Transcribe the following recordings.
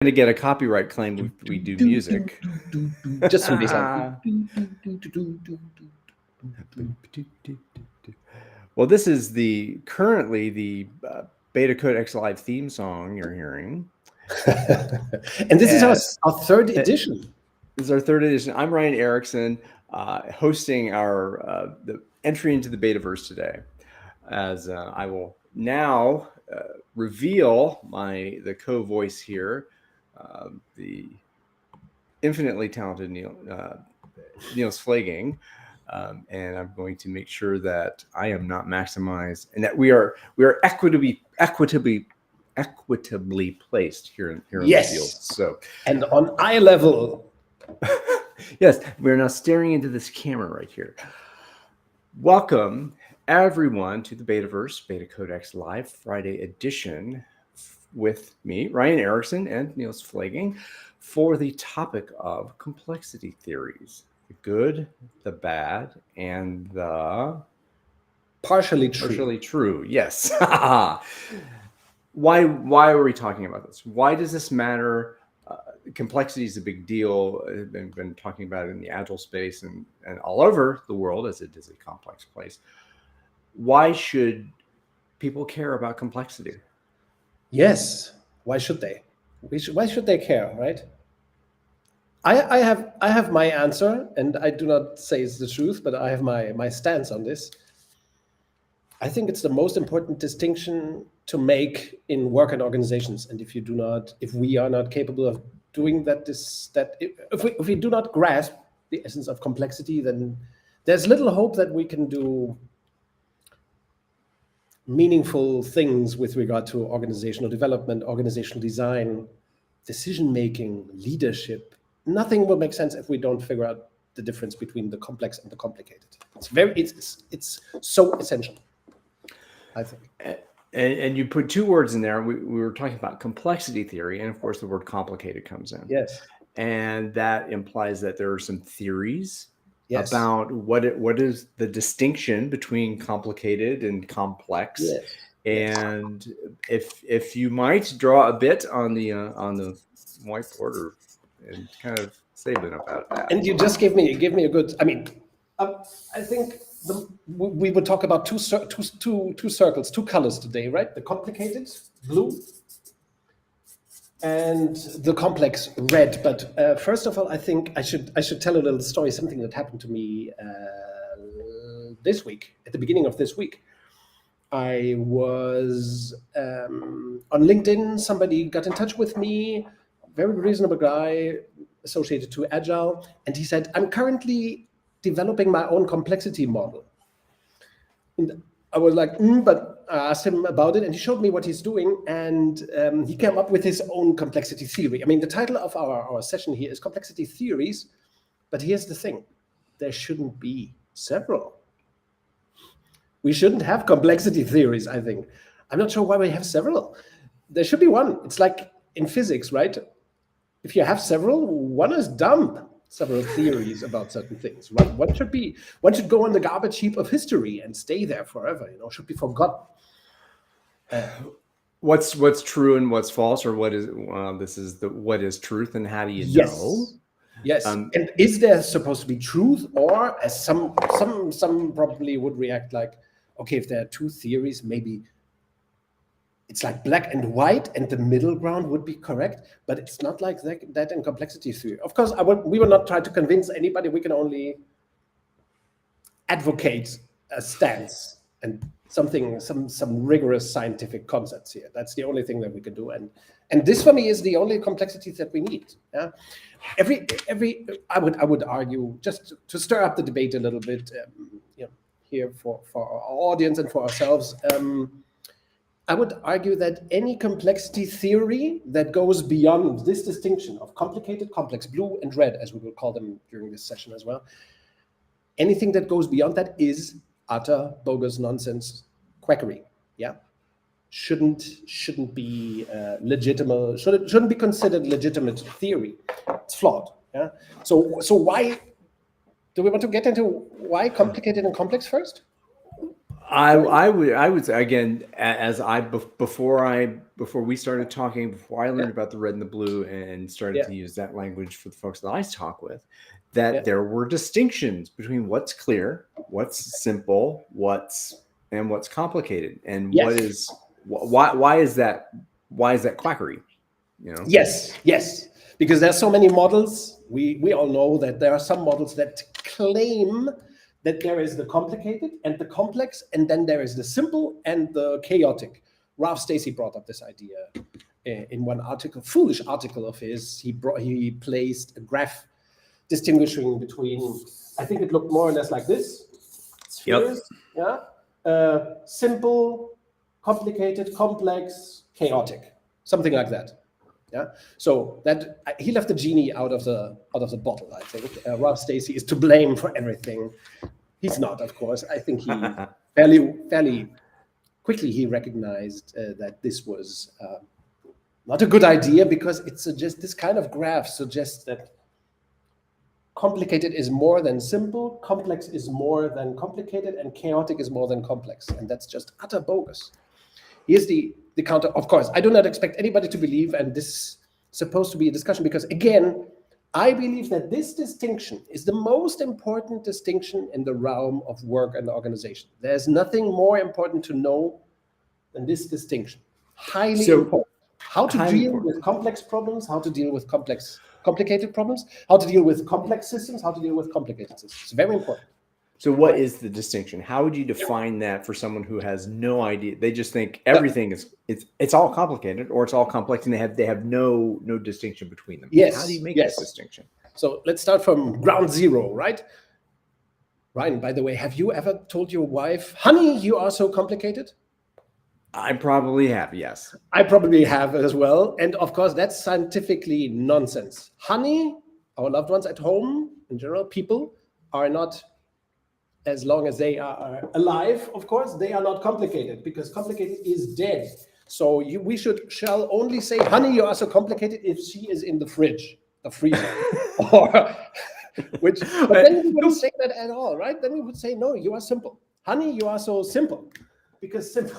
to get a copyright claim if we do music. Just some bass. Well, this is currently the BetaCodex live theme song you're hearing. And this is our third edition. This is our third edition. I'm RIjon Erickson, hosting our the entry into the Betaverse today, as I will now reveal the co-voice here, the infinitely talented Niels Pflaeging. And I'm going to make sure that I am not maximized, and that we are equitably placed here in the field. So, and on eye level. Yes, we're now staring into this camera right here. Welcome everyone to the Betaverse BetaCodex Live Friday edition with me, RIjon Erickson, and Niels Pflaeging, for the topic of complexity theories. The good, the bad, and the partially true. Yes. Why are we talking about this? Why does this matter? Complexity is a big deal. I've been talking about it in the agile space and all over the world, as it is a complex place. Why should people care about complexity? Yes. Why should they? Why should they care, right? I have my answer, and I do not say it's the truth, but I have my stance on this. I think it's the most important distinction to make in work and organizations. And if we are not capable of doing that, if we do not grasp the essence of complexity, then there's little hope that we can do meaningful things with regard to organizational development, organizational design, decision-making, leadership. Nothing will make sense if we don't figure out the difference between the complex and the complicated. It's so essential, I think. And you put two words in there. We were talking about complexity theory, and of course the word complicated comes in. Yes. And that implies that there are some theories about what is the distinction between complicated and complex. Yes. And if you might draw a bit on the whiteboard and kind of say a bit about that. And you just give me a good. I mean, I think we would talk about two circles, two colors today, right? The complicated blue and the complex red. But first of all, I think I should tell a little story. Something that happened to me this week, at the beginning of this week. I was on LinkedIn. Somebody got in touch with me. Very reasonable guy associated to Agile, and he said, "I'm currently developing my own complexity model." And I was like, but I asked him about it, and he showed me what he's doing, and he came up with his own complexity theory. I mean, the title of our session here is Complexity Theories, but here's the thing. There shouldn't be several. We shouldn't have complexity theories, I think. I'm not sure why we have several. There should be one. It's like in physics, right? If you have several, one is dumb. Several theories about certain things. One should go on the garbage heap of history and stay there forever. Should be forgotten. What's true and what's false, or what is what is truth, and how do you know? Yes. And is there supposed to be truth, or as some probably would react like, okay, if there are two theories, maybe it's like black and white, and the middle ground would be correct, but it's not like that in complexity theory. Of course, we will not try to convince anybody. We can only advocate a stance and some rigorous scientific concepts here. That's the only thing that we can do, and this for me is the only complexity that we need. Yeah, I would argue, just to stir up the debate a little bit, here for our audience and for ourselves. I would argue that any complexity theory that goes beyond this distinction of complicated, complex, blue and red, as we will call them during this session as well, anything that goes beyond that is utter bogus nonsense quackery. Yeah, shouldn't be legitimate. Shouldn't be considered legitimate theory. It's flawed. Yeah. So why do we want to get into why complicated and complex first? I would say again, as before we started talking, before I learned about the red and the blue and started to use that language for the folks that I talk with, that there were distinctions between what's clear, what's simple, what's complicated, and why is that quackery? You know? Yes, because there's so many models. We all know that there are some models that claim that there is the complicated and the complex, and then there is the simple and the chaotic. Ralph Stacey brought up this idea in one article, foolish article of his. He placed a graph distinguishing between, I think it looked more or less like this, spheres, simple, complicated, complex, chaotic, something like that. Yeah, so that he left the genie out of the bottle. I think Ralph Stacey is to blame for everything. He's not, of course. I think he fairly quickly he recognized that this was not a good idea, because it suggests, this kind of graph suggests that complicated is more than simple, complex is more than complicated, and chaotic is more than complex, and that's just utter bogus. Here's the counter. Of course, I do not expect anybody to believe, and this is supposed to be a discussion, because again, I believe that this distinction is the most important distinction in the realm of work and organization. There's nothing more important to know than this distinction. Highly important. How to deal with complex problems, how to deal with complicated problems, how to deal with complex systems, how to deal with complicated systems. It's very important. So what is the distinction? How would you define that for someone who has no idea? They just think everything is it's all complicated or it's all complex, and they have no distinction between them. Yes. How do you make this distinction? So let's start from ground zero, right? RIjon, by the way, have you ever told your wife, honey, you are so complicated? I probably have, yes. I probably have as well. And of course, that's scientifically nonsense. Honey, our loved ones at home, in general, people are not, as long as they are alive, of course, they are not complicated, because complicated is dead. So we shall only say, honey, you are so complicated if she is in the fridge, the freezer. But then we wouldn't say that at all, right? Then we would say, no, you are simple. Honey, you are so simple. Because simple,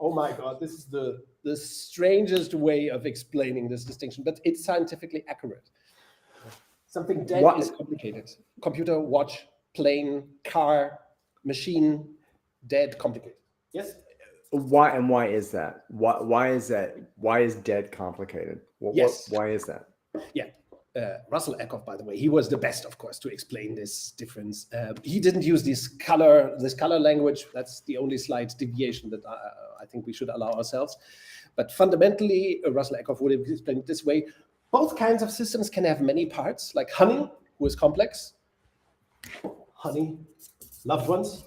oh my God, this is the strangest way of explaining this distinction, but it's scientifically accurate. Something dead is complicated. Computer, watch, plane, car, machine, dead, complicated. Yes? Why is that? Why is dead complicated? Why is that? Yeah. Russell Eckhoff, by the way, he was the best, of course, to explain this difference. He didn't use this color language. That's the only slight deviation that I think we should allow ourselves. But fundamentally, Russell Eckhoff would have explained it this way. Both kinds of systems can have many parts, like honey, who is complex. Honey, loved ones,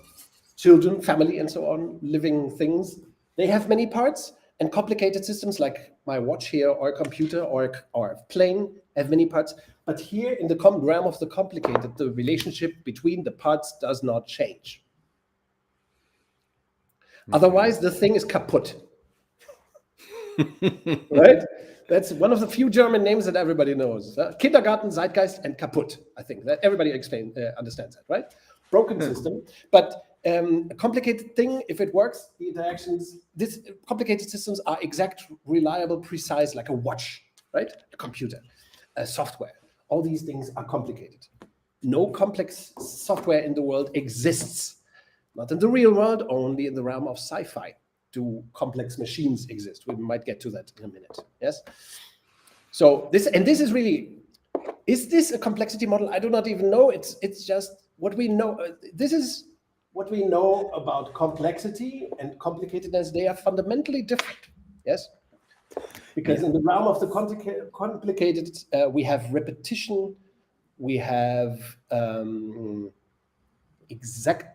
children, family, and so on, living things. They have many parts, and complicated systems like my watch here, or a computer, or a plane have many parts. But here in the realm of the complicated, the relationship between the parts does not change. Otherwise, the thing is kaput. Right? That's one of the few German names that everybody knows. Kindergarten, Zeitgeist, and kaput. I think that everybody understands that, right? Broken system. But a complicated thing, if it works, the interactions, these complicated systems are exact, reliable, precise, like a watch, right? A computer, a software. All these things are complicated. No complex software in the world exists. Not in the real world, only in the realm of sci-fi do complex machines exist. We might get to that in a minute. Yes. So this is really, is this a complexity model? I do not even know. It's just what we know. This is what we know about complexity and complicatedness. They are fundamentally different. Yes. Because in the realm of the complicated, we have repetition, we have exactness.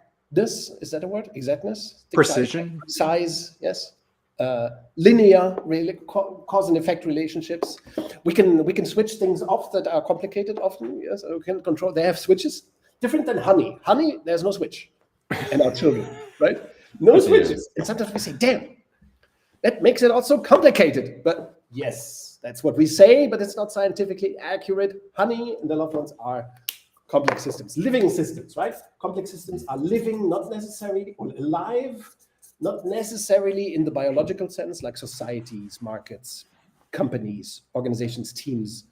Is that a word? Exactness? Precision. Size, yes. Linear, cause and effect relationships. We can switch things off that are complicated often. Yes, we can control. They have switches. Different than honey. Honey, there's no switch. And our children, right? No switches. And sometimes we say, damn, that makes it also complicated. But yes, that's what we say, but it's not scientifically accurate. Honey and the loved ones are complex systems, living systems, right? Complex systems are living, not necessarily, or alive, not necessarily in the biological sense, like societies, markets, companies, organizations, teams.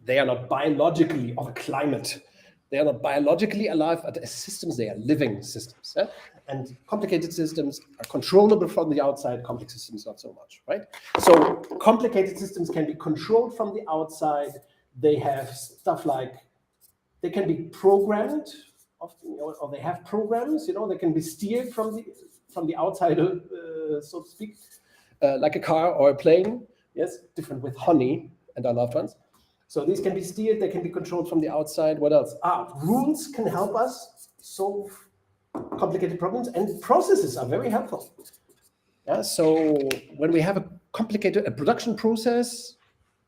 They are not biologically, or the climate, they are not biologically alive, but as systems, they are living systems. Yeah? And complicated systems are controllable from the outside, complex systems not so much, right? So complicated systems can be controlled from the outside. They have stuff like, they can be programmed, often, or they have programs, they can be steered from the outside, so to speak, like a car or a plane. Yes, different with honey and our loved ones. So these can be steered, they can be controlled from the outside. What else? Rules can help us solve complicated problems, and processes are very helpful. Yeah, so when we have a production process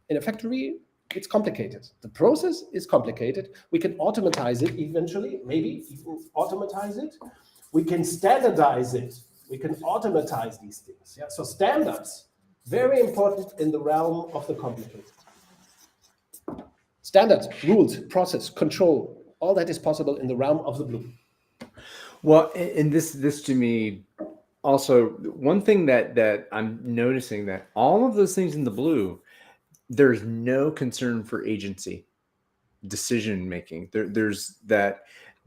in a factory, it's complicated. The process is complicated. We can automatize it eventually, maybe even automatize it. We can standardize it. We can automatize these things. Yeah, so standards, very important in the realm of the complicated. Standards, rules, process, control, all that is possible in the realm of the blue. Well, and this to me also, one thing that I'm noticing, that all of those things in the blue, there's no concern for agency, decision making. There's that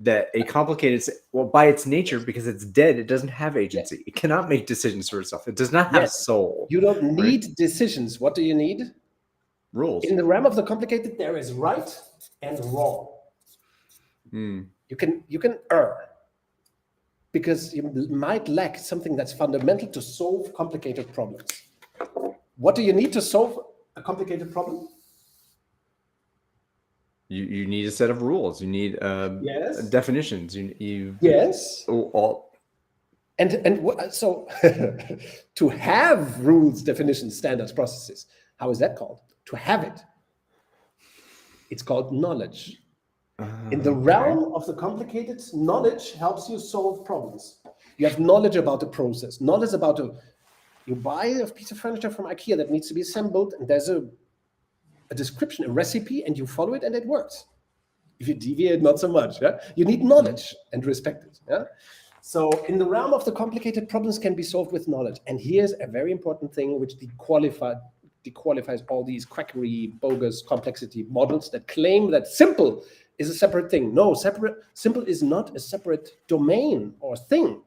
a complicated, well, by its nature, because it's dead, it doesn't have agency. Yes. It cannot make decisions for itself. It does not have soul. You don't need decisions. What do you need? Rules. In the realm of the complicated, there is right and wrong. You can err, because you might lack something that's fundamental to solve complicated problems. What do you need to solve a complicated problem? You need a set of rules. You need definitions. You yes. So to have rules, definitions, standards, processes, how is that called? To have it. It's called knowledge. In the realm of the complicated, knowledge helps you solve problems. You have knowledge about the process, knowledge about you buy a piece of furniture from IKEA that needs to be assembled, and there's a description, a recipe, and you follow it, and it works. If you deviate, not so much. Yeah? You need knowledge and respect it. Yeah? So in the realm of the complicated, problems can be solved with knowledge. And here's a very important thing which dequalifies all these quackery, bogus complexity models that claim that simple is a separate thing. No, simple is not a separate domain or thing.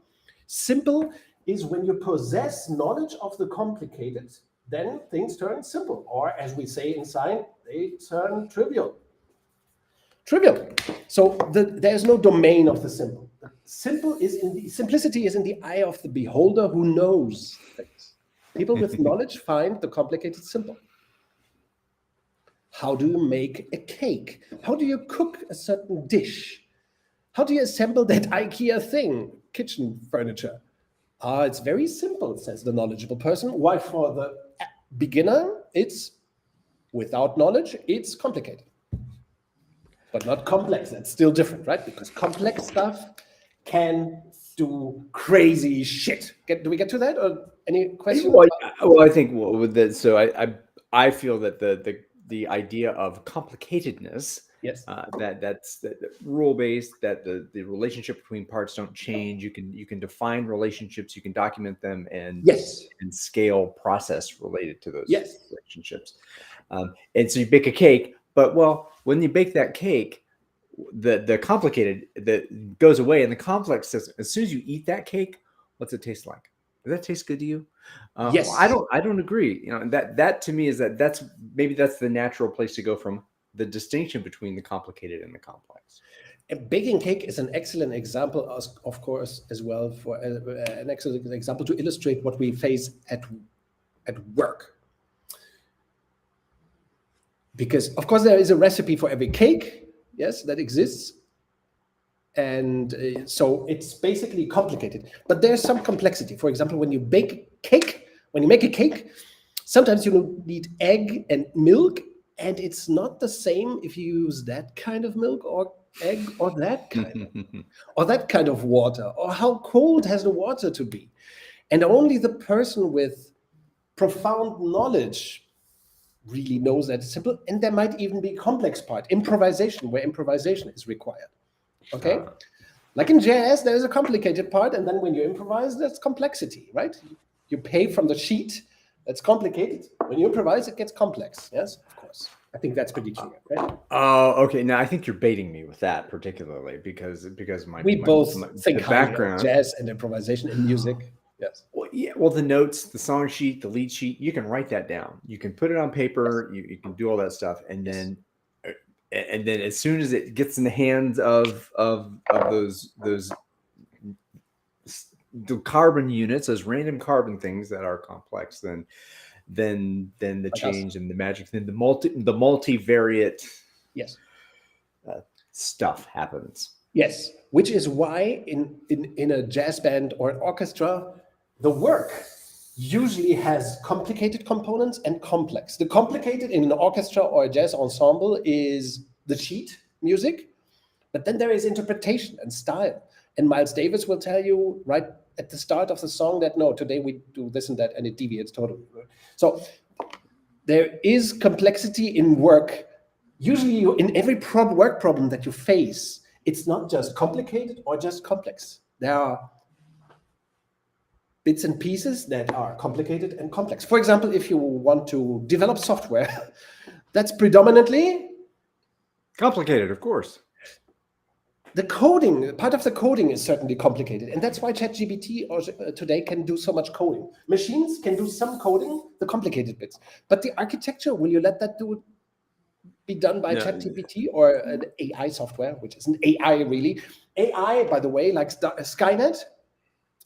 Simple is when you possess knowledge of the complicated, then things turn simple. Or as we say in science, they turn trivial. Trivial. So there's no domain of the simple. The simplicity is in the eye of the beholder who knows things. People with knowledge find the complicated simple. How do you make a cake? How do you cook a certain dish? How do you assemble that IKEA thing, kitchen furniture? It's very simple, says the knowledgeable person. Why, for the beginner, it's without knowledge, it's complicated. But not complex, that's still different, right? Because complex stuff can do crazy shit. Do we get to that, or any questions? Well, I think with that, so I feel that the idea of complicatedness, yes, that's rule based, that the relationship between parts don't change. You can define relationships, you can document them, and scale process related to those relationships. And so you bake a cake, but when you bake that cake, the complicated that goes away, and the complex says, as soon as you eat that cake, what's it taste like? Does that taste good to you? Yes. Well, I don't agree. That to me is that's the natural place to go from the distinction between the complicated and the complex. And baking cake is an excellent example, of course, as well, for an excellent example to illustrate what we face at work. Because, of course, there is a recipe for every cake, yes, that exists. And so it's basically complicated. But there's some complexity. For example, when you make a cake, sometimes you need egg and milk, and it's not the same if you use that kind of milk or egg or that kind or that kind of water, or how cold has the water to be. And only the person with profound knowledge really knows that it's simple. And there might even be a complex part, improvisation, where improvisation is required. Okay? Like in jazz, there is a complicated part, and then when you improvise, that's complexity, right? You pay from the sheet, that's complicated. When you improvise, it gets complex. Yes, of course. I think that's pretty clear, right? Oh, okay. Now I think you're baiting me with that particularly because we both think the highly background, of jazz and improvisation in music. Yes. Well, yeah. Well, the notes, the song sheet, the lead sheet, you can write that down. You can put it on paper. You can do all that stuff, and then as soon as it gets in the hands of those the carbon units, those random carbon things that are complex, then the change and the magic, then the multivariate stuff happens. Yes, which is why in a jazz band or an orchestra, the work usually has complicated components and complex. The complicated in an orchestra or a jazz ensemble is the sheet music, but then there is interpretation and style. And Miles Davis will tell you right at the start of the song that, no, today we do this and that, and it deviates totally. So there is complexity in work. Usually in every work problem that you face, it's not just complicated or just complex. There are bits and pieces that are complicated and complex. For example, if you want to develop software, that's predominantly complicated, of course. The coding, part of the coding is certainly complicated. And that's why ChatGPT today can do so much coding. Machines can do some coding, the complicated bits. But the architecture, will you let that be done by ChatGPT or an AI software, which is an AI really? AI, by the way, like Skynet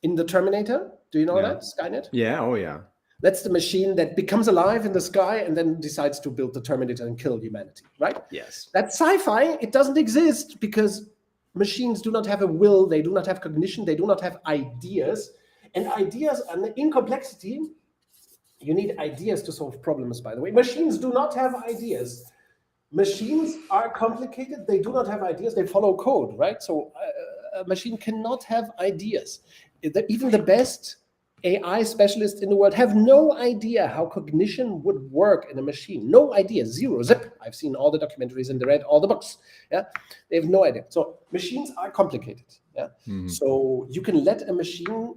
in the Terminator. Do you know that, Skynet? Yeah, oh yeah. That's the machine that becomes alive in the sky and then decides to build the Terminator and kill humanity, right? Yes. That's sci-fi. It doesn't exist because machines do not have a will, they do not have cognition, they do not have ideas. And ideas, and in complexity, you need ideas to solve problems, by the way. Machines do not have ideas. Machines are complicated, they do not have ideas, they follow code, right? So a machine cannot have ideas. Even the best AI specialists in the world have no idea how cognition would work in a machine. No idea, zero, zip. I've seen all the documentaries and read all the books. Yeah, they have no idea. So machines are complicated. Yeah, so you can let a machine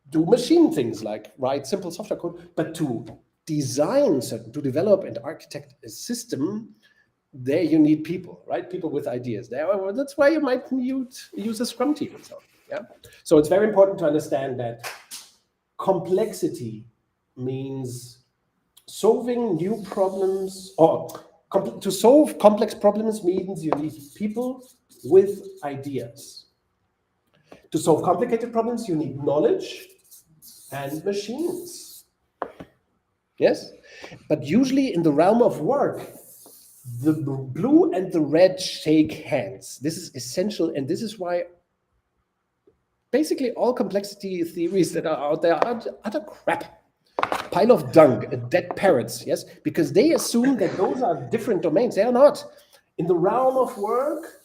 do machine things like write simple software code, but to design, to develop and architect a system, there you need people, right? People with ideas. That's why you might use a Scrum team and so on. Yeah. So it's very important to understand that complexity means solving new problems, or to solve complex problems means you need people with ideas. To solve complicated problems, you need knowledge and machines. Yes? But usually in the realm of work, the blue and the red shake hands. This is essential, and this is why basically all complexity theories that are out there are utter crap. Pile of dung, dead parrots, yes? Because they assume that those are different domains. They are not. In the realm of work,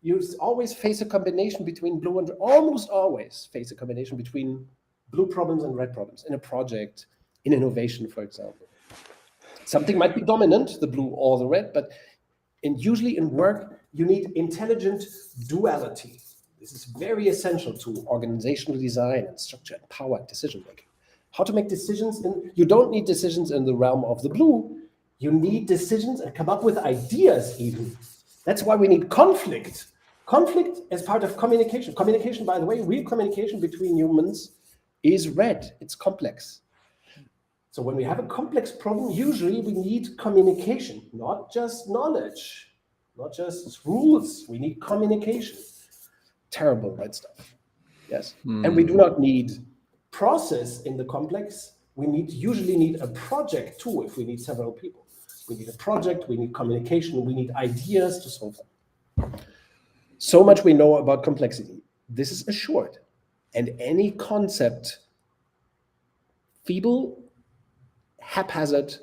you always face a combination between blue and almost always face a combination between blue problems and red problems in a project, in innovation, for example. Something might be dominant, the blue or the red, but usually in work, you need intelligent duality. This is very essential to organizational design and structure and power and decision making. How to make decisions, you don't need decisions in the realm of the blue. You need decisions and come up with ideas even. That's why we need conflict. Conflict as part of communication. Communication, by the way, real communication between humans is red. It's complex. So when we have a complex problem, usually we need communication, not just knowledge, not just rules. We need communication. Terrible red stuff. Yes. And we do not need process in the complex. We usually need a project too if we need several people. We need a project, we need communication, we need ideas to solve them. So much we know about complexity. This is assured. And any concept, feeble, haphazard,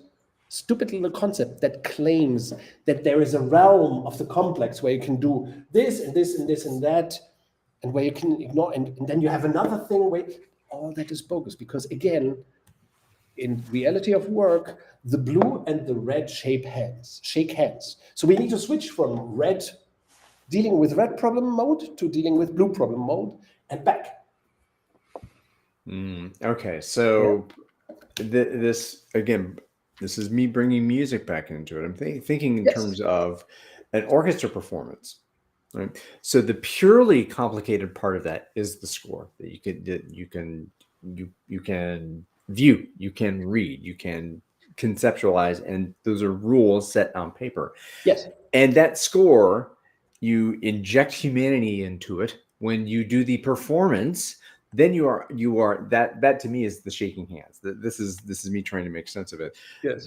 stupid little concept that claims that there is a realm of the complex where you can do this and this and this and that, and where you can ignore, and then you have another thing where all that is bogus, because again, in reality of work, the blue and the red shake hands. So we need to switch from dealing with red problem mode to dealing with blue problem mode and back. Okay, so this again, this is me bringing music back into it. I'm thinking in terms of an orchestra performance, right? So the purely complicated part of that is the score that you can view, you can read, you can conceptualize, and those are rules set on paper. Yes. And that score, you inject humanity into it when you do the performance. Then you are that to me is the shaking hands. This is me trying to make sense of it. Yes.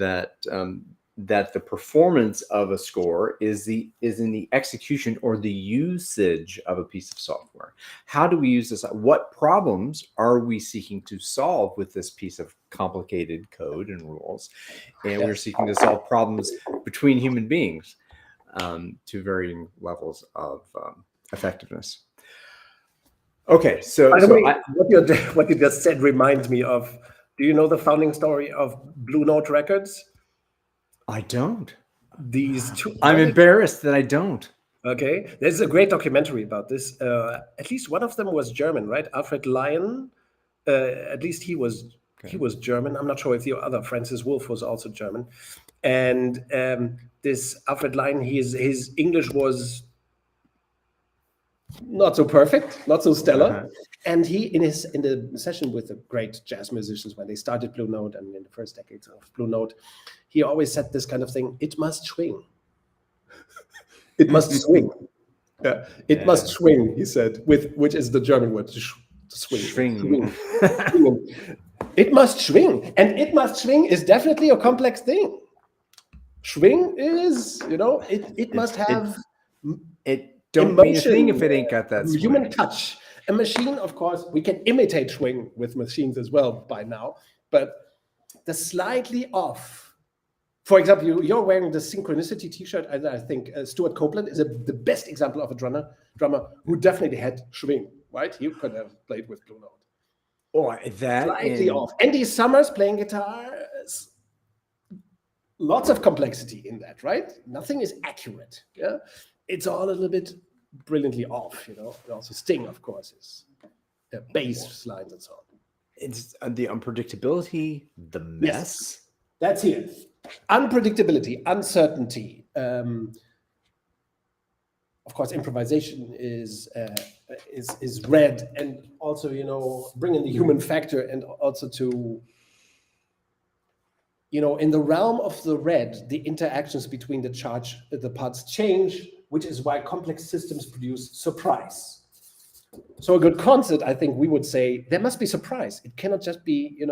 That the performance of a score is in the execution or the usage of a piece of software. How do we use this? What problems are we seeking to solve with this piece of complicated code and rules? And we're seeking to solve problems between human beings to varying levels of effectiveness. Okay, so, by the way, what you just said reminds me of. Do you know the founding story of Blue Note Records? I don't. These two. I'm embarrassed that I don't. Okay, there's a great documentary about this. At least one of them was German, right? RIjon. At least he was German. I'm not sure if the other Francis Wolff was also German. And this RIjon, his English was not so perfect, not so stellar. And he, in the session with the great jazz musicians when they started Blue Note and in the first decades of Blue Note, he always said this kind of thing: it must swing. It must swing. It must swing, he said, which is the German word, to swing. Swing. It must swing. And it must swing is definitely a complex thing. Swing is, it must have don't mean a thing if it ain't got that swing. Human touch. A machine, of course, we can imitate swing with machines as well by now, but the slightly off. For example, you're wearing the Synchronicity T-shirt, and I think Stuart Copeland is the best example of a drummer who definitely had swing, right? He could have played with Blue Note. Oh, that slightly off. Andy Summers playing guitar, lots of complexity in that, right? Nothing is accurate. Yeah, it's all a little bit brilliantly off. And also Sting, of course, is bass lines and so on. It's the unpredictability, the mess. Yes, that's it. Unpredictability, uncertainty. Of course, improvisation is red, and also bring in the human factor, and also to in the realm of the red, the interactions between the parts change, which is why complex systems produce surprise. So a good concert, I think we would say, there must be surprise. It cannot just be,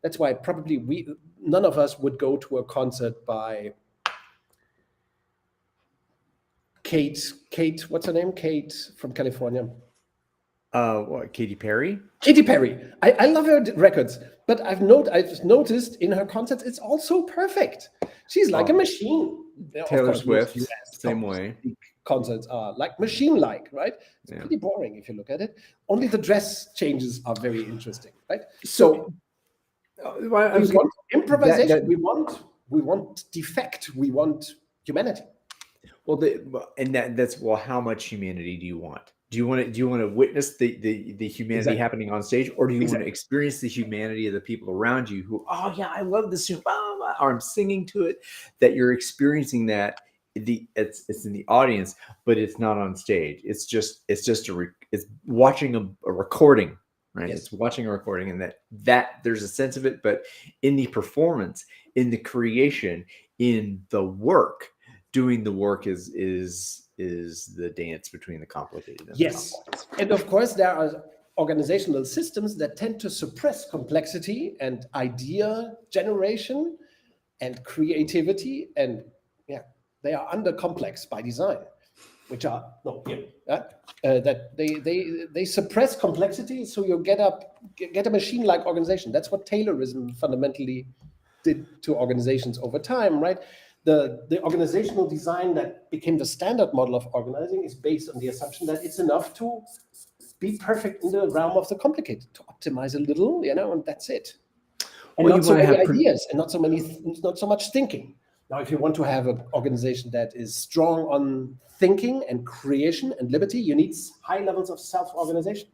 that's why probably none of us would go to a concert by Kate, what's her name? Kate from California. What, Katy Perry? Katy Perry. I love her records, but I've noticed in her concerts, it's also perfect. She's like a machine. Taylor Swift, same way. Concerts are like machine-like, right? It's pretty boring if you look at it. Only the dress changes are very interesting, right? So we want improvisation. We want defect. We want humanity. Well, that's how much humanity do you want? Do you want to witness the humanity happening on stage, or do you want to experience the humanity of the people around you who, oh yeah, I love this, or I'm singing to it, that you're experiencing that. It's in the audience, but it's not on stage. It's watching a recording, right? Yes. It's watching a recording, and that there's a sense of it, but in the performance, in the creation, in the work, doing the work is the dance between the complicated and the complex. And of course there are organizational systems that tend to suppress complexity and idea generation and creativity, and they are under complex by design, which are that they suppress complexity, so you get a machine-like organization. That's what Taylorism fundamentally did to organizations over time, right? The organizational design that became the standard model of organizing is based on the assumption that it's enough to be perfect in the realm of the complicated, to optimize a little, and that's it. and Well, not you so want to many have ideas, and not so much thinking. Now, if you want to have an organization that is strong on thinking and creation and liberty, you need high levels of self-organization.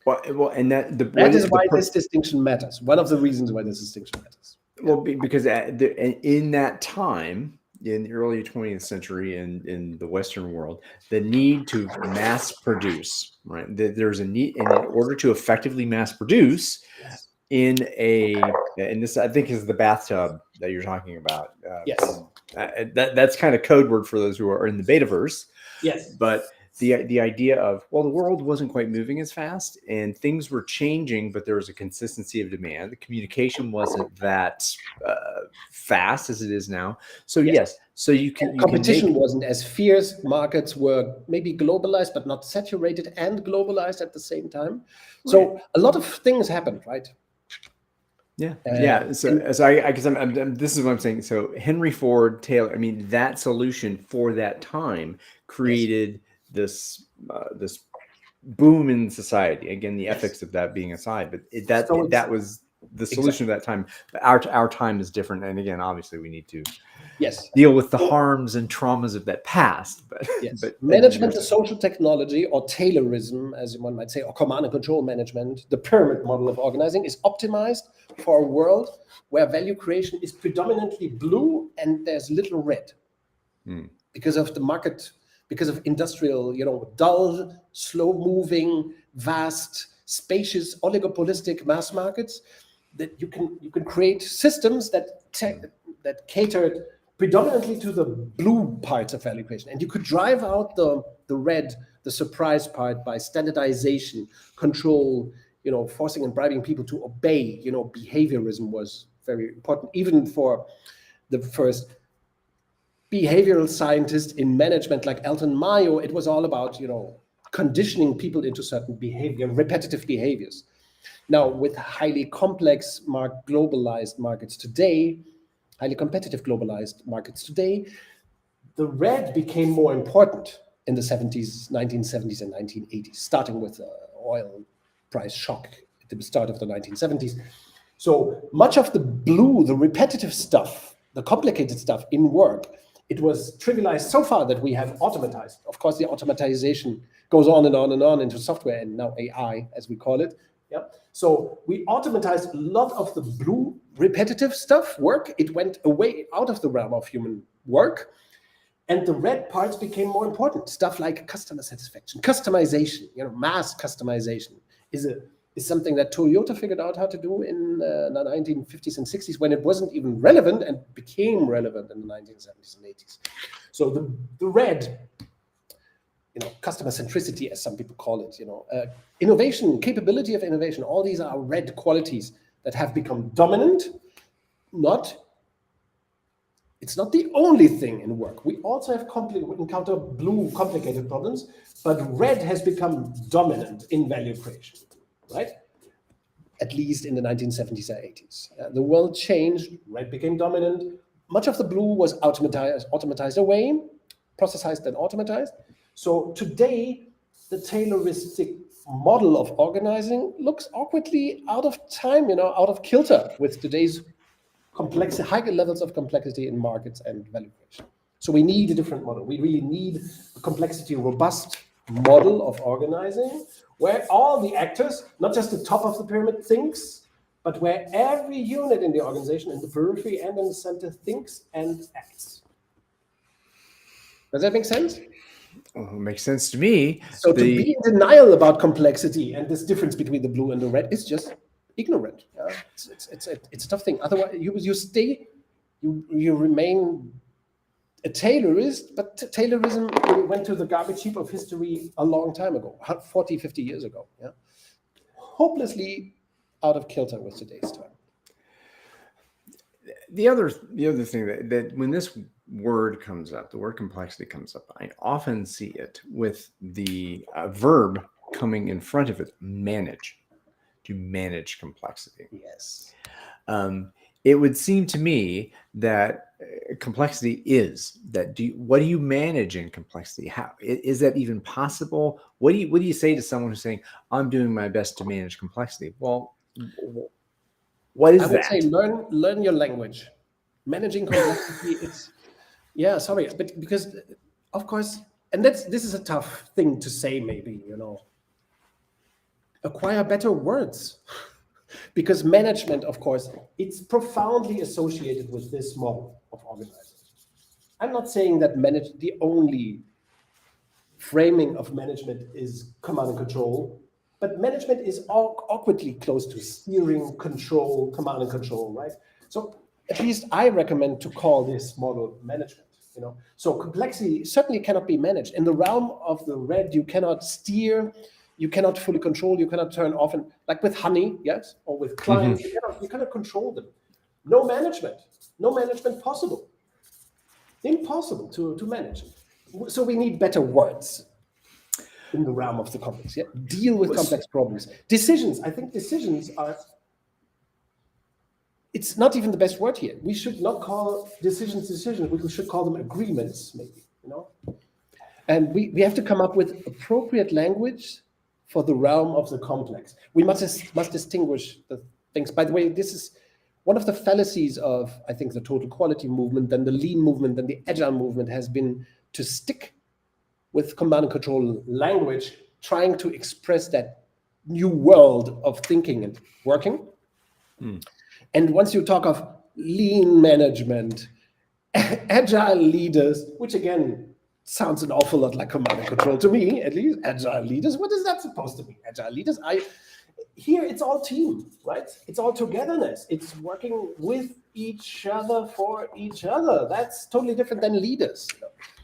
well, and That is why this distinction matters. One of the reasons why this distinction matters. Well, because in that time, in the early 20th century in the Western world, the need to mass produce, right? There's a need, and in order to effectively mass produce Yes. and this I think is the bathtub that you're talking about. Yes. That's kind of code word for those who are in the Betaverse. Yes. But the idea of, well, the world wasn't quite moving as fast and things were changing, but there was a consistency of demand. The communication wasn't that fast as it is now. So yes, so you can competition wasn't as fierce. Markets were maybe globalized, but not saturated and globalized at the same time. So a lot of things happened, right? Yeah. So I guess this is what I'm saying. So Henry Ford, Taylor, I mean, that solution for that time created this boom in society. Again, the ethics of that being aside, but that was the solution of that time. But our time is different, and again, obviously, we need to deal with the harms and traumas of that past. But but management is social technology, or Taylorism, as one might say, or command and control management. The pyramid model of organizing is optimized for a world where value creation is predominantly blue and there's little red, because of the market. Because of industrial, dull, slow-moving, vast, spacious, oligopolistic mass markets, that you can create systems that catered predominantly to the blue parts of value creation, and you could drive out the red, the surprise part, by standardization, control, forcing and bribing people to obey. Behaviorism was very important, even for the first behavioral scientist in management like Elton Mayo. It was all about, conditioning people into certain behavior, repetitive behaviors. Now, with highly complex, globalized markets today, highly competitive globalized markets today, the red became more important in the 70s, 1970s and 1980s, starting with the oil price shock at the start of the 1970s. So much of the blue, the repetitive stuff, the complicated stuff in work, it was trivialized so far that we have automatized. Of course, the automatization goes on and on and on into software, and now AI, as we call it. Yeah. So we automatized a lot of the blue repetitive stuff, work. It went away out of the realm of human work. And the red parts became more important. Stuff like customer satisfaction, customization, mass customization is something that Toyota figured out how to do in the 1950s and 60s, when it wasn't even relevant, and became relevant in the 1970s and 80s. So the red, customer centricity, as some people call it, innovation, capability of innovation, all these are red qualities that have become dominant. It's not the only thing in work. We also have encounter blue complicated problems, but red has become dominant in value creation, right? At least in the 1970s or 80s. The world changed, red became dominant. Much of the blue was automatized away, processized and automatized. So today, the Tayloristic model of organizing looks awkwardly out of time, out of kilter with today's high levels of complexity in markets and value creation. So we need a different model. We really need a complexity robust model of organizing, where all the actors, not just the top of the pyramid, thinks, but where every unit in the organization, in the periphery and in the center, thinks and acts. Does that make sense? Well, it makes sense to me. So to be in denial about complexity and this difference between the blue and the red is just ignorant. It's a tough thing. Otherwise, you remain a Taylorist, but Taylorism went to the garbage heap of history a long time ago, 40, 50 years ago. Yeah, hopelessly out of kilter with today's time. The other thing that when this word comes up, the word complexity comes up, I often see it with the verb coming in front of it, manage. To manage complexity. Yes. It would seem to me that complexity is that. What do you manage in complexity? How is that even possible? What do you say to someone who's saying, "I'm doing my best to manage complexity"? Well, What is I would that? say learn your language. Managing complexity, sorry, but because of course, and this is a tough thing to say, maybe, acquire better words. Because management, of course, it's profoundly associated with this model of organizing. I'm not saying that the only framing of management is command and control, but management is awkwardly close to steering, control, command and control, right? So at least I recommend to call this model management. So complexity certainly cannot be managed. In the realm of the red, you cannot steer, you cannot fully control, you cannot turn off, and like with honey, yes, or with clients, you cannot control them. No management possible. Impossible to manage. So we need better words in the realm of the complex. Yeah, deal with complex problems. Decisions. I think decisions are. It's not even the best word here. We should not call decisions. We should call them agreements, maybe. And we have to come up with appropriate language for the realm of the complex. We must distinguish the things. By the way, this is one of the fallacies of, I think, the total quality movement, then the lean movement, then the agile movement has been to stick with command and control language, trying to express that new world of thinking and working. And once you talk of lean management, agile leaders, which again sounds an awful lot like command and control to me, at least. Agile leaders, what is that supposed to be? Agile leaders, here it's all team, right? It's all togetherness. It's working with each other for each other. That's totally different than leaders.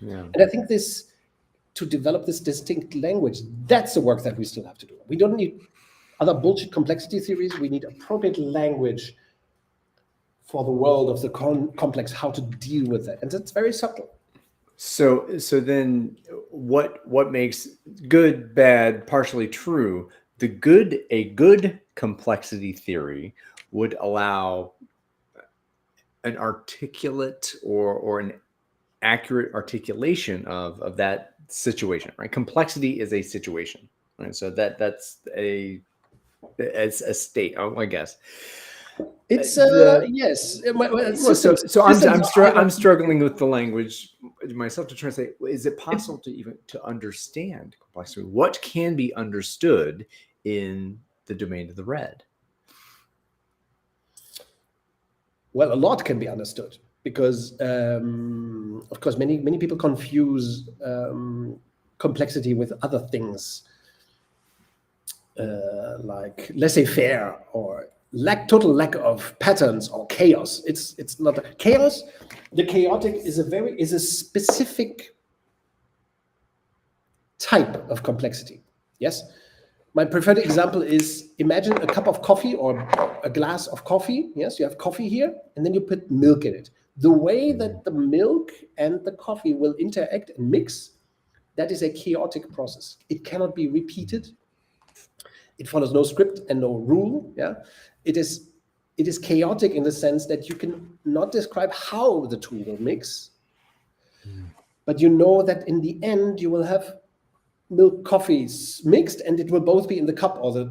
Yeah. And I think to develop this distinct language, that's the work that we still have to do. We don't need other bullshit complexity theories. We need appropriate language for the world of the complex, how to deal with that. And that's very subtle. So then what makes good, bad, partially true? A good complexity theory would allow an articulate or an accurate articulation of that situation, right? Complexity is a situation, right? So that's a state, I guess. It's yes. So I'm struggling with the language myself to try to say, is it possible to understand complexity? What can be understood in the domain of the red? Well, a lot can be understood because, of course, many people confuse complexity with other things, like laissez-faire or total lack of patterns or chaos. It's not chaos. The chaotic is a specific type of complexity. Yes. My preferred example is, imagine a cup of coffee or a glass of coffee. Yes, you have coffee here, and then you put milk in it. The way that the milk and the coffee will interact and mix, that is a chaotic process. It cannot be repeated. It follows no script and no rule. Yeah, it is chaotic in the sense that you can not describe how the two will mix, but you know that in the end you will have milk coffees mixed, and it will both be in the cup it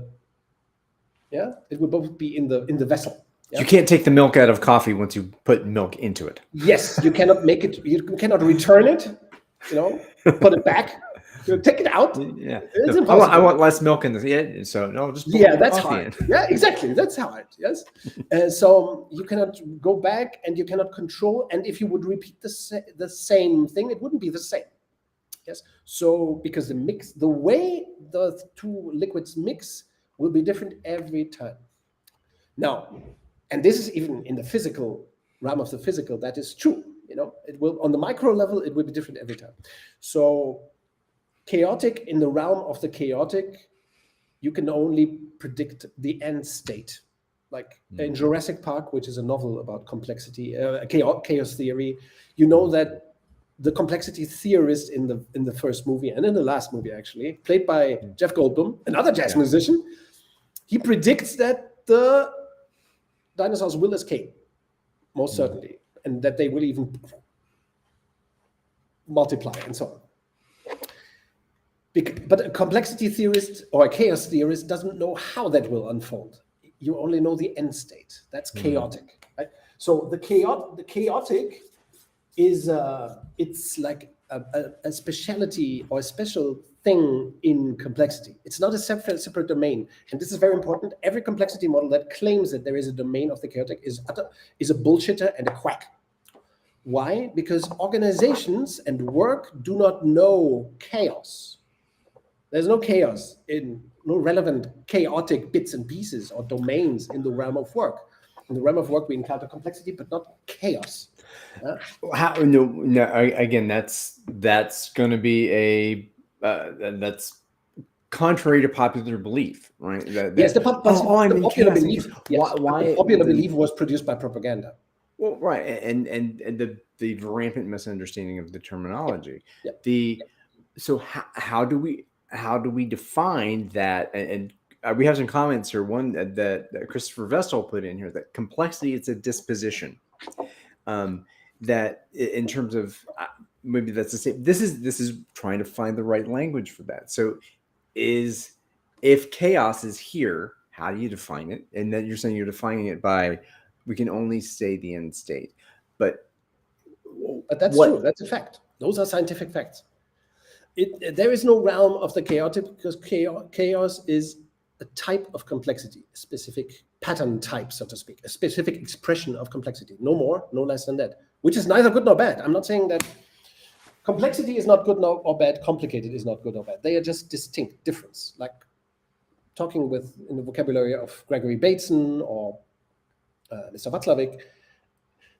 will both be in the vessel. Yeah? You can't take the milk out of coffee once you put milk into it. Yes, you cannot make it. You cannot return it. Put it back. Take it out. Yeah, it's impossible. I want less milk in this. Yeah, so no, just put that's coffee hard. in. Yeah, exactly. That's hard. Yes, so you cannot go back, and you cannot control. And if you would repeat the same thing, it wouldn't be the same. Yes. So because the way the two liquids mix will be different every time. Now, and this is even in the physical realm of the physical, that is true. It will, on the micro level, it will be different every time. So chaotic, in the realm of the chaotic, you can only predict the end state. Like in Jurassic Park, which is a novel about complexity, chaos theory, that the complexity theorist in the first movie and in the last movie, actually, played by Jeff Goldblum, another jazz musician, he predicts that the dinosaurs will escape, most certainly, and that they will even multiply and so on. But a complexity theorist or a chaos theorist doesn't know how that will unfold. you only know the end state. That's chaotic. Right? So the chaotic is it's like a speciality or a special thing in complexity. It's not a separate domain, and this is very important. Every complexity model that claims that there is a domain of the chaotic is a bullshitter and a quack. Why? Because organizations and work do not know chaos. There's no chaos no relevant chaotic bits and pieces or domains in the realm of work. In the realm of work, we encounter complexity, but not chaos. Again, that's going to be that's contrary to popular belief, right? Yes, the popular belief. Yes, why the popular belief was produced by propaganda. Well, right, and the rampant misunderstanding of the terminology. So how do we define that? And we have some comments here. One that Christopher Vestal put in here, that complexity is a disposition. That in terms of maybe that's the same. This is trying to find the right language for that. So if chaos is here, how do you define it? And then you're saying you're defining it by, we can only say the end state, but that's true. That's a fact. Those are scientific facts. There is no realm of the chaotic, because chaos is a type of complexity, a specific pattern type, so to speak, a specific expression of complexity. No more, no less than that, which is neither good nor bad. I'm not saying that complexity is not good or bad, complicated is not good or bad. They are just distinct, difference. Like talking in the vocabulary of Gregory Bateson or Mr. Václavic,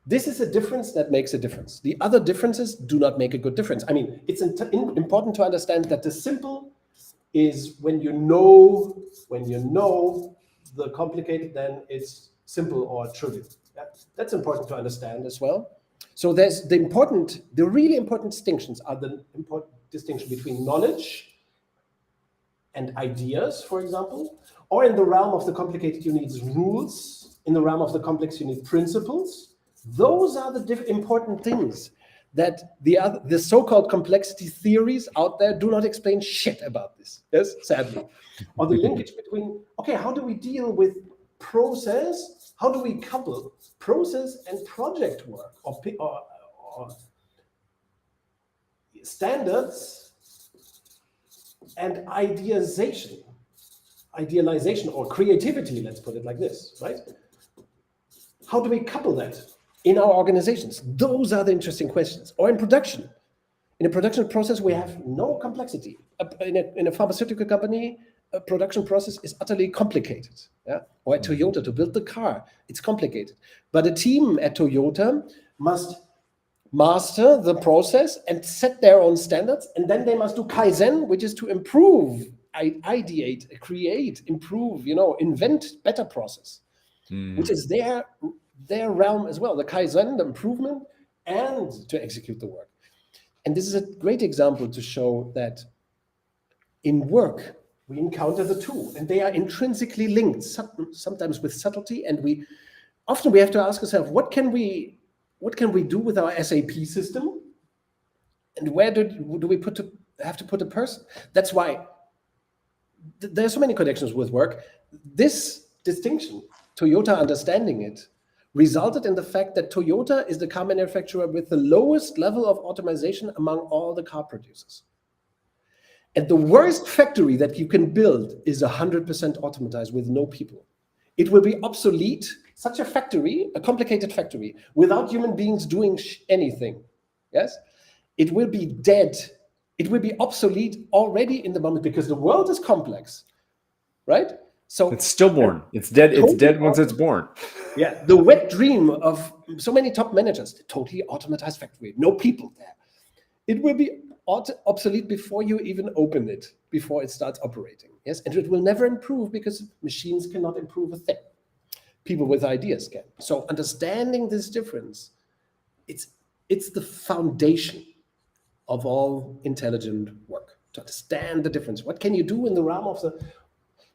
this is a difference that makes a difference. The other differences do not make a good difference. I mean, it's important to understand that the simple is when you know the complicated, then it's simple or trivial. That's important to understand as well. So there's the really important distinctions are the important distinction between knowledge and ideas, for example, or in the realm of the complicated, you need rules. In the realm of the complex, you need principles. Those are the important things that the so-called complexity theories out there do not explain shit about this. Yes, sadly. Or the linkage between, okay, how do we deal with process? How do we couple process and project work or standards and idealization or creativity, let's put it like this, right? How do we couple that in our organizations? Those are the interesting questions. Or in production. In a production process, we have no complexity. In a pharmaceutical company, a production process is utterly complicated. Yeah? Or at Toyota, to build the car, it's complicated. But a team at Toyota must master the process and set their own standards, and then they must do Kaizen, which is to improve, ideate, create, improve, invent better process, which is their realm as well, the Kaizen, the improvement, and to execute the work. And this is a great example to show that in work, we encounter the two, and they are intrinsically linked, sometimes with subtlety, and we have to ask ourselves, what can we do with our SAP system, and where do we have to put a person? That's why there are so many connections with work. This distinction, Toyota understanding it, resulted in the fact that Toyota is the car manufacturer with the lowest level of automation among all the car producers. And the worst factory that you can build is 100% automatized with no people. It will be obsolete, such a factory, a complicated factory, without human beings doing anything. Yes? It will be dead. It will be obsolete already in the moment, because the world is complex, right? So it's stillborn. It's dead. It's dead once it's born. Yeah, the wet dream of so many top managers, the totally automatized factory, no people there. It will be obsolete before you even open it, before it starts operating. Yes, and it will never improve because machines cannot improve a thing. People with ideas can. So understanding this difference, it's the foundation of all intelligent work, to understand the difference. What can you do in the realm of the...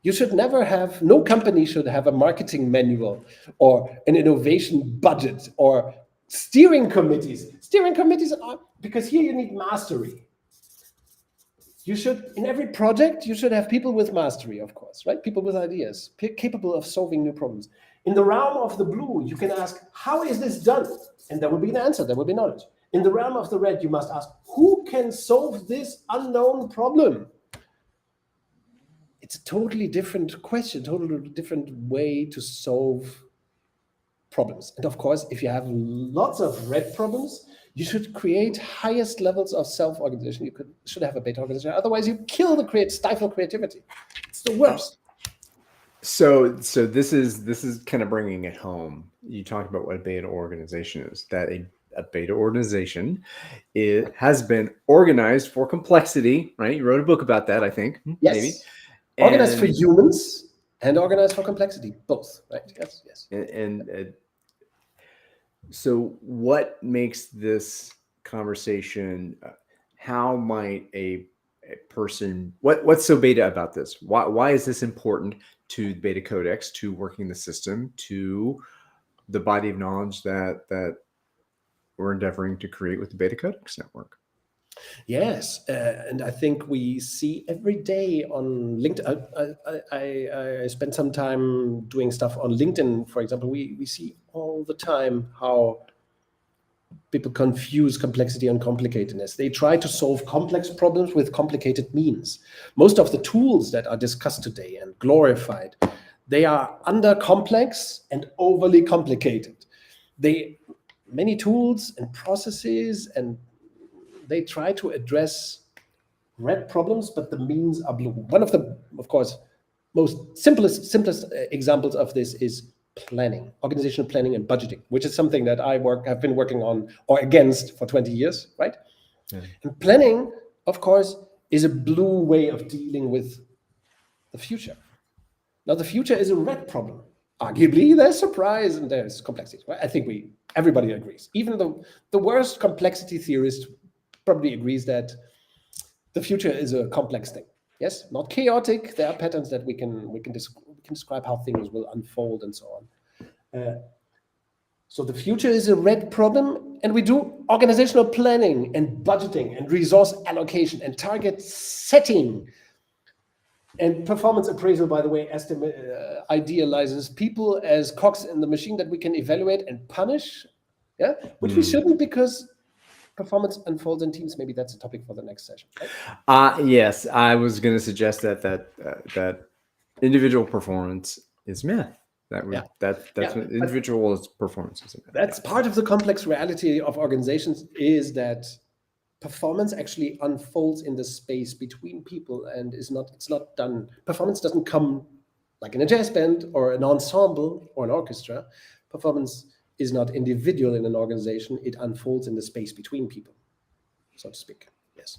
You should never have, no company should have a marketing manual or an innovation budget or steering committees. Steering committees are, because here you need mastery. you should, in every project, you should have people with mastery, of course, right? People with ideas, capable of solving new problems. In the realm of the blue, you can ask, how is this done? And there will be an answer, there will be knowledge. In the realm of the red, you must ask, who can solve this unknown problem? It's a totally different question, totally different way to solve problems. And of course, if you have lots of red problems, you should create highest levels of self-organization. You should have a beta organization. Otherwise, you kill stifle creativity. It's the worst. So this is kind of bringing it home. You talked about what a beta organization is. That a beta organization, it has been organized for complexity, right? You wrote a book about that, I think. Yes. Maybe. Organized for humans and organized for complexity, both, right? Yes. And so what makes this conversation, how might a person, what's so beta about this? Why is this important to BetaCodex, to working the system, to the body of knowledge that we're endeavoring to create with the BetaCodex network? Yes, and I think we see every day on LinkedIn. I spent some time doing stuff on LinkedIn, for example. We see all the time how people confuse complexity and complicatedness. They try to solve complex problems with complicated means. Most of the tools that are discussed today and glorified, they are under complex and overly complicated. Many tools and processes, and they try to address red problems, but the means are blue. One of the, of course, most simplest examples of this is planning, organizational planning and budgeting, which is something that have been working on or against for 20 years, right? Yeah. And planning, of course, is a blue way of dealing with the future. Now, the future is a red problem. Arguably, there's surprise and there's complexity. Right? I think everybody agrees. Even the worst complexity theorist probably agrees that the future is a complex thing. Yes, not chaotic. There are patterns that we can describe how things will unfold and so on. So the future is a red problem, and we do organizational planning and budgeting and resource allocation and target setting. And performance appraisal, by the way, idealizes people as cogs in the machine that we can evaluate and punish, yeah, which we shouldn't, because performance unfolds in teams. Maybe that's a topic for the next session. Right? Yes, I was going to suggest that individual performance is myth. That's what individual performance is. That's part of the complex reality of organizations, is that performance actually unfolds in the space between people and it's not done. Performance doesn't come like in a jazz band or an ensemble or an orchestra. Performance is not individual in an organization. It unfolds in the space between people, so to speak. Yes.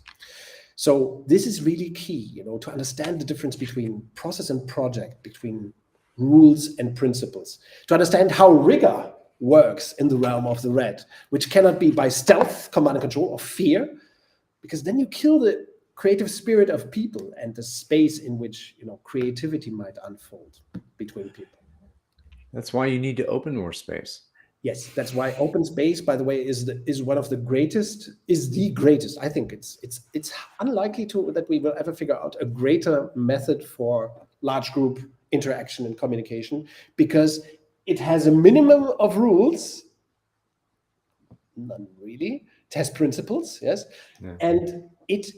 So this is really key, to understand the difference between process and project, between rules and principles, to understand how rigor works in the realm of the red, which cannot be by stealth, command and control, or fear, because then you kill the creative spirit of people and the space in which creativity might unfold between people. That's why you need to open more space. Yes, that's why open space, by the way, is one of the greatest, is the greatest. I think it's unlikely that we will ever figure out a greater method for large group interaction and communication, because it has a minimum of rules, none really. It has principles, yes, yeah. And it's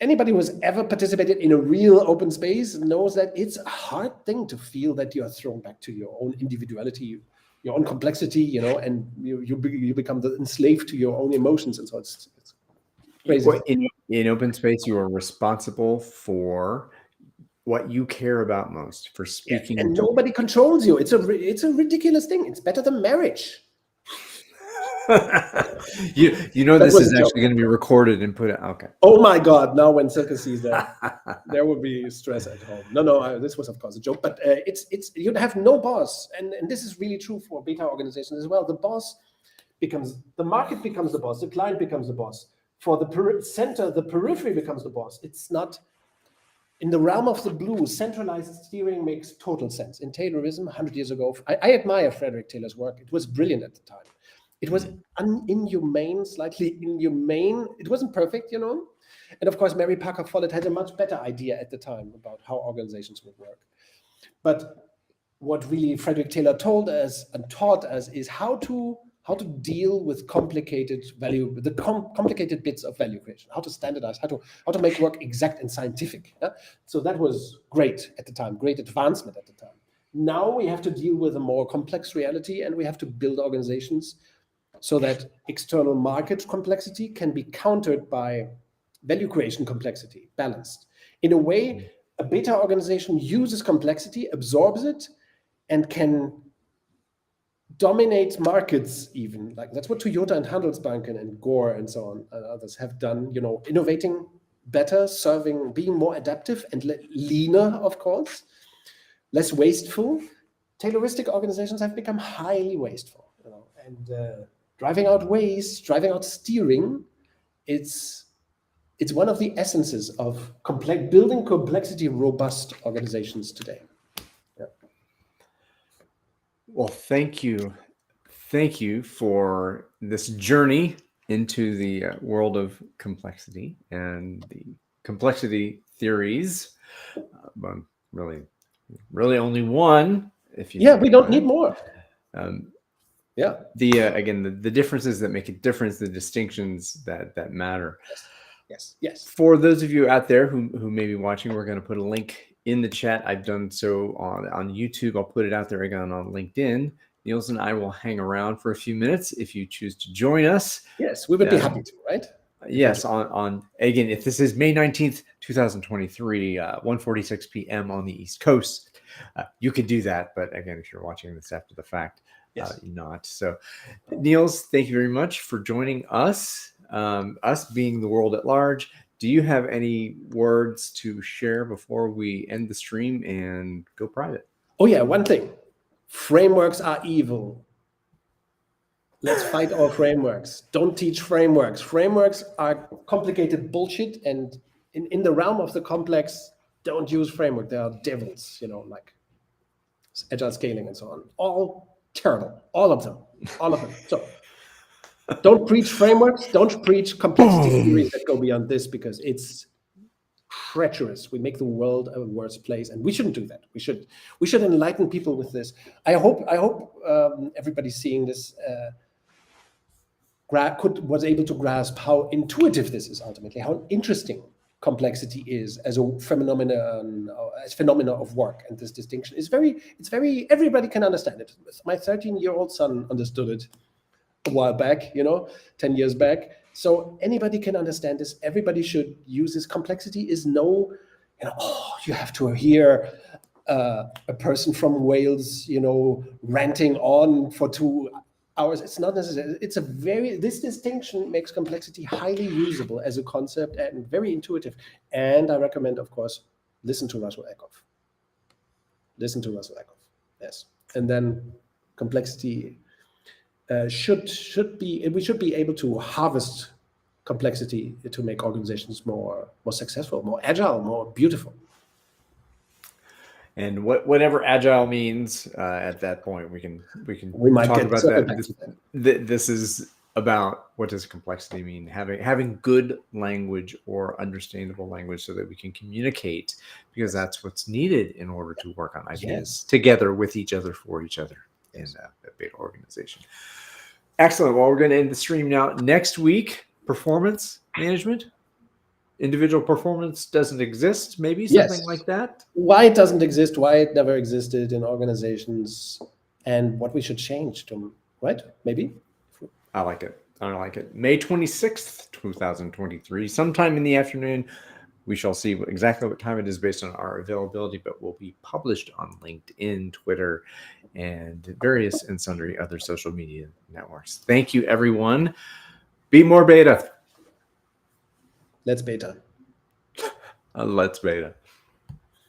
anybody who has ever participated in a real open space knows that it's a hard thing to feel that you are thrown back to your own individuality, your own complexity, and you become enslaved to your own emotions, and so it's crazy. In open space, you are responsible for what you care about most, for speaking. Yeah, and nobody controls you. It's a ridiculous thing. It's better than marriage. This is actually going to be recorded and put it. Okay. Oh my God! Now when Silke sees that, there will be stress at home. No, this was of course a joke, but you have no boss, and this is really true for beta organizations as well. The market becomes the boss, the client becomes the boss. For the center, the periphery becomes the boss. It's not. In the realm of the blue, centralized steering makes total sense. In Taylorism, 100 years ago, I admire Frederick Taylor's work. It was brilliant at the time. It was inhumane, slightly inhumane. It wasn't perfect, And of course, Mary Parker Follett had a much better idea at the time about how organizations would work. But what really Frederick Taylor told us and taught us is how to deal with complicated complicated bits of value creation, how to standardize, how to make work exact and scientific. Yeah? So that was great at the time, great advancement at the time. Now we have to deal with a more complex reality, and we have to build organizations so that external market complexity can be countered by value creation complexity, balanced. In a way, a beta organization uses complexity, absorbs it, and can dominate markets even. Like that's what Toyota and Handelsbanken and Gore and so on and others have done, innovating better, serving, being more adaptive and leaner, of course, less wasteful. Tayloristic organizations have become highly wasteful, and driving out waste, driving out steering, it's one of the essences of building complexity robust organizations today. Yeah. Well, thank you. Thank you for this journey into the world of complexity and the complexity theories. Really only one. If you we don't need more. The differences that make a difference, the distinctions that matter. Yes. For those of you out there who may be watching, we're going to put a link in the chat. I've done so on YouTube. I'll put it out there again on LinkedIn. Niels and I will hang around for a few minutes if you choose to join us. Yes, we would be happy to, right? Yes, on again, if this is May 19th, 2023, 1:46 p.m. on the East Coast, you could do that. But again, if you're watching this after the fact, not. So, Niels, thank you very much for joining us, us being the world at large. Do you have any words to share before we end the stream and go private? Oh, yeah, one thing. Frameworks are evil. Let's fight all frameworks. Don't teach frameworks. Frameworks are complicated bullshit, and in the realm of the complex, don't use framework. They are devils, like agile scaling and so on. All terrible. All of them. So don't preach frameworks. Don't preach complexity theories that go beyond this, because it's treacherous. We make the world a worse place, and we shouldn't do that. We should enlighten people with this. I hope everybody seeing this was able to grasp how intuitive this is ultimately, how interesting complexity is as a phenomena of work, and this distinction is everybody can understand it. My 13-year-old son understood it a while back, 10 years back. So anybody can understand this. Everybody should use this. Complexity is you have to hear a person from Wales, ranting on for 2 hours. It's not necessary. This distinction makes complexity highly usable as a concept and very intuitive. And I recommend, of course, listen to Russell Eckhoff. Yes. And then complexity we should be able to harvest complexity to make organizations more successful, more agile, more beautiful. And whatever agile means, at that point, we might talk about that. This is about, what does complexity mean? Having good language or understandable language so that we can communicate, because that's what's needed in order to work on ideas together with each other, for each other in a beta organization. Excellent. Well, we're going to end the stream now. Next week, performance management. Individual performance doesn't exist, maybe something like that. Why it doesn't exist, why it never existed in organizations, and what we should change to, right? Maybe. I like it. May 26th, 2023, sometime in the afternoon. We shall see exactly what time it is based on our availability, but will be published on LinkedIn, Twitter, and various and sundry other social media networks. Thank you, everyone. Be more beta. Let's beta. Let's beta.